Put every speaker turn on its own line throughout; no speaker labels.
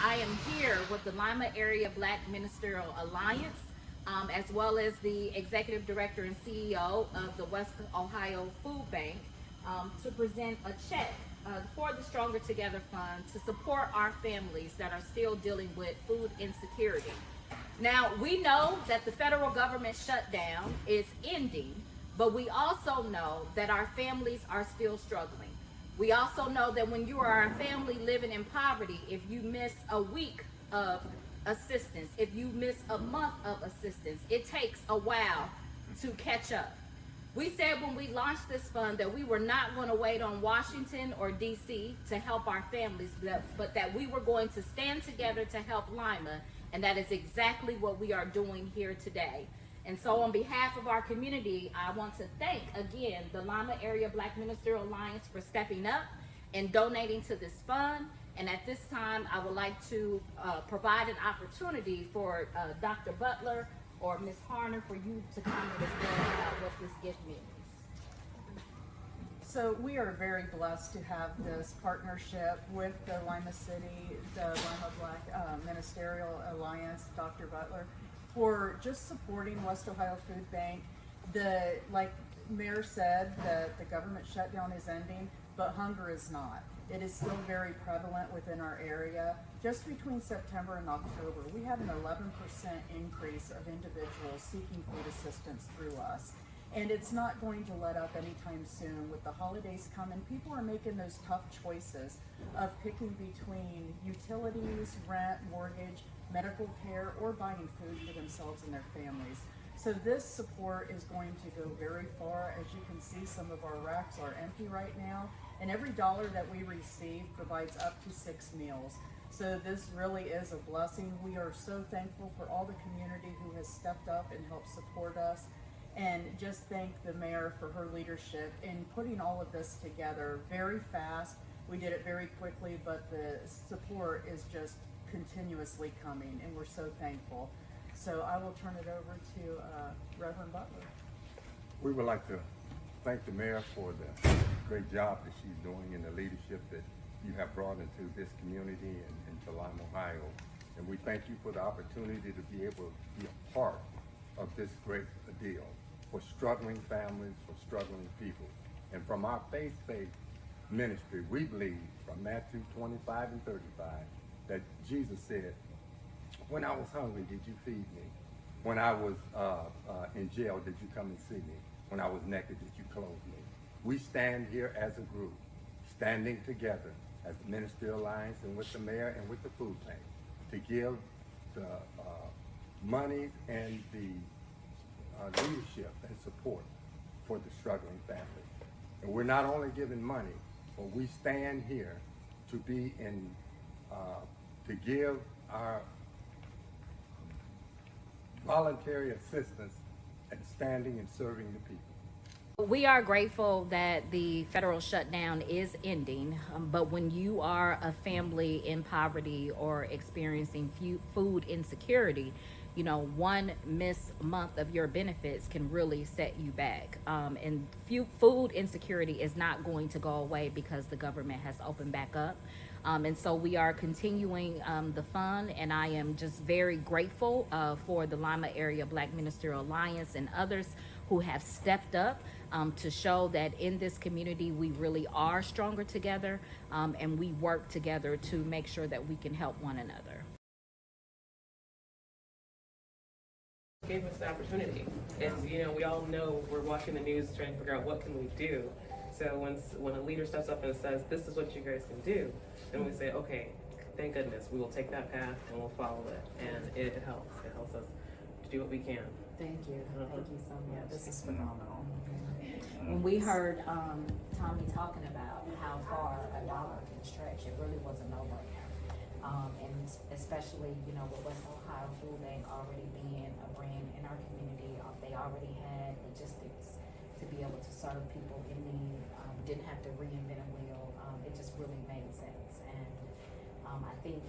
I am here with the Lima Area Black Ministerial Alliance, as well as the Executive Director and CEO of the West Ohio Food Bank, to present a check for the Stronger Together Fund to support our families that are still dealing with food insecurity. Now, we know that the federal government shutdown is ending, but we also know that our families are still struggling. We also know that when you are a family living in poverty, if you miss a week of assistance, if you miss a month of assistance, it takes a while to catch up. We said when we launched this fund that we were not going to wait on Washington or DC to help our families, but that we were going to stand together to help Lima, and that is exactly what we are doing here today. And so on behalf of our community, I want to thank again the Lima Area Black Ministerial Alliance for stepping up and donating to this fund. And at this time, I would like to provide an opportunity for Dr. Butler or Ms. Harner for you to comment as well about what this gift means.
So we are very blessed to have this partnership with the Lima City, the Lima Black Ministerial Alliance, Dr. Butler, for just supporting West Ohio Food Bank. Like Mayor said, the government shutdown is ending, but hunger is not. It is still very prevalent within our area. Just between September and October, we had an 11% increase of individuals seeking food assistance through us. And it's not going to let up anytime soon. With the holidays coming, people are making those tough choices of picking between utilities, rent, mortgage, medical care, or buying food for themselves and their families. So this support is going to go very far. As you can see, some of our racks are empty right now, and every dollar that we receive provides up to 6 meals. So this really is a blessing. We are so thankful for all the community who has stepped up and helped support us, and just thank the mayor for her leadership in putting all of this together very fast. We did it very quickly, but the support is just continuously coming, and we're so thankful. So I will turn it over to Reverend Butler.
We would like to thank the mayor for the great job that she's doing and the leadership that you have brought into this community and into Lima, Ohio. And we thank you for the opportunity to be able to be a part of this great deal for struggling families, for struggling people. And from our faith-based ministry, we believe from Matthew 25 and 35 that Jesus said, "When I was hungry, did you feed me? When I was in jail, did you come and see me? When I was naked, did you clothe me?" We stand here as a group, standing together as the Ministerial Alliance and with the mayor and with the food bank to give the monies and the leadership and support for the struggling families. And we're not only giving money, but we stand here to be in, to give our voluntary assistance and standing and serving the people.
We are grateful that the federal shutdown is ending, but when you are a family in poverty or experiencing food insecurity, you know, one missed month of your benefits can really set you back. And food insecurity is not going to go away because the government has opened back up. And so we are continuing the fund, and I am just very grateful for the Lima Area Black Ministerial Alliance and others who have stepped up to show that in this community we really are stronger together, and we work together to make sure that we can help one another.
Gave us the opportunity. It's, you know, we all know we're watching the news trying to figure out what can we do. So when a leader steps up and says, "This is what you guys can do," then we say, "Okay, thank goodness, we will take that path and we'll follow it." And it helps. It helps us to do what we can.
Thank you. Thank you so much. This is phenomenal. When we heard Tommy talking about how far a dollar can stretch, it really was a no-brainer. And especially, you know, with West Ohio Food Bank already being a brand in our community, they already had logistics to be able to serve people in need, didn't have to reinvent a wheel. It just really made sense. And I think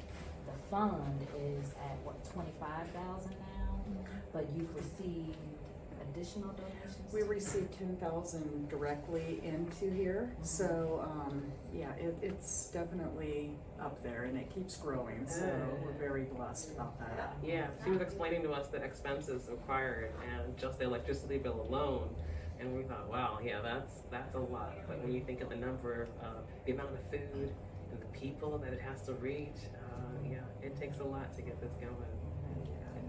the fund is at what, 25,000 now, but you've received additional donations?
We received 10,000 directly into here, so yeah, it's definitely up there and it keeps growing. So we're very blessed about that.
Yeah, she was explaining to us the expenses required and just the electricity bill alone. And we thought, wow, yeah, that's a lot. But when you think of the number of the amount of food and the people that it has to reach, yeah, it takes a lot to get this going.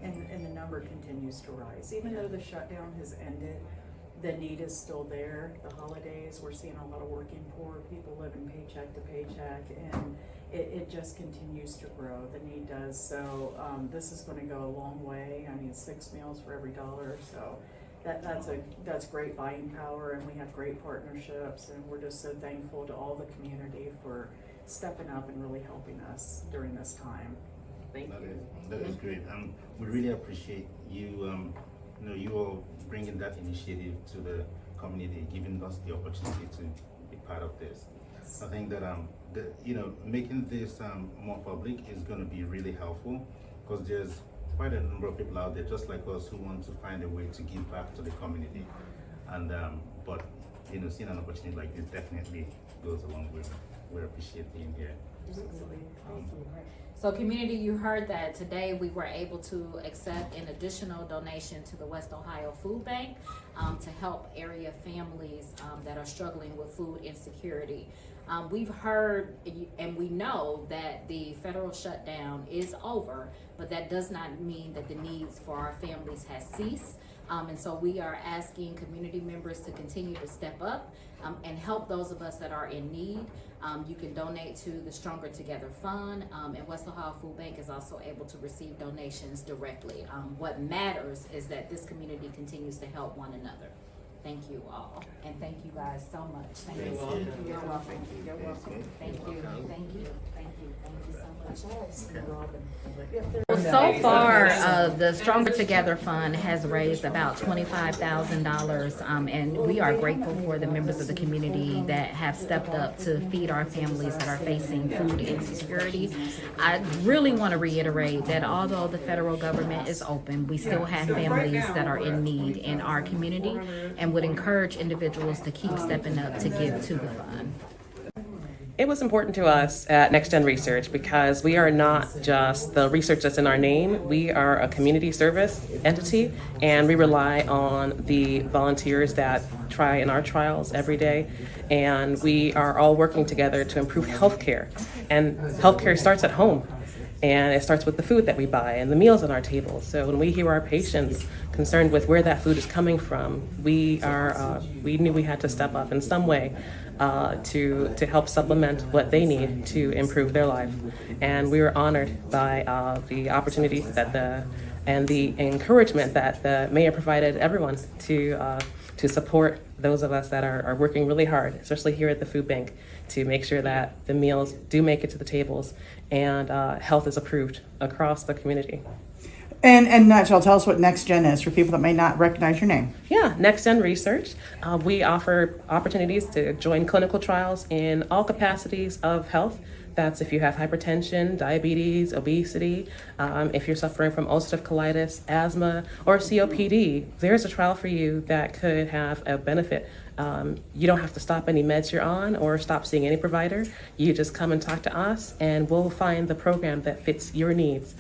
And the number continues to rise. Even though the shutdown has ended, the need is still there. The holidays, we're seeing a lot of working poor people living paycheck to paycheck, and it just continues to grow. The need does. So this is going to go a long way. I mean, 6 meals for every dollar. So that's great buying power, and we have great partnerships, and we're just so thankful to all the community for stepping up and really helping us during this time.
Thank you.
That is great. We really appreciate you, you all bringing that initiative to the community, giving us the opportunity to be part of this. I think that making this more public is going to be really helpful, because there's quite a number of people out there just like us who want to find a way to give back to the community, and but seeing an opportunity like this definitely goes a long way. We appreciate being here.
So community, you heard that today we were able to accept an additional donation to the West Ohio Food Bank to help area families that are struggling with food insecurity. We've heard and we know that the federal shutdown is over, but that does not mean that the needs for our families has ceased. And so we are asking community members to continue to step up and help those of us that are in need. You can donate to the Stronger Together Fund, and West Ohio Food Bank is also able to receive donations directly. What matters is that this community continues to help one another. Thank you all, and thank you guys so much. Thank you.
You're welcome. You're welcome.
Thank you. Thank you. Thank you. Thank you so much.
Well,
Well, so far, the Stronger Together Fund has raised about $25,000, and we are grateful for the members of the community that have stepped up to feed our families that are facing food insecurity. I really want to reiterate that although the federal government is open, we still have families that are in need in our community, and would encourage individuals to keep stepping up to give to the fund.
It was important to us at Nexgen Research because we are not just the research that's in our name. We are a community service entity, and we rely on the volunteers that try in our trials every day. And we are all working together to improve healthcare. And healthcare starts at home. And it starts with the food that we buy and the meals on our table. So when we hear our patients concerned with where that food is coming from, we knew we had to step up in some way to help supplement what they need to improve their life. And we were honored by the opportunities and the encouragement that the mayor provided everyone to support those of us that are working really hard, especially here at the food bank, to make sure that the meals do make it to the tables and health is approved across the community.
And Nigel, tell us what Nexgen is for people that may not recognize your name.
Yeah, Nexgen Research. We offer opportunities to join clinical trials in all capacities of health. That's if you have hypertension, diabetes, obesity, if you're suffering from ulcerative colitis, asthma, or COPD, there's a trial for you that could have a benefit. You don't have to stop any meds you're on or stop seeing any provider. You just come and talk to us, and we'll find the program that fits your needs.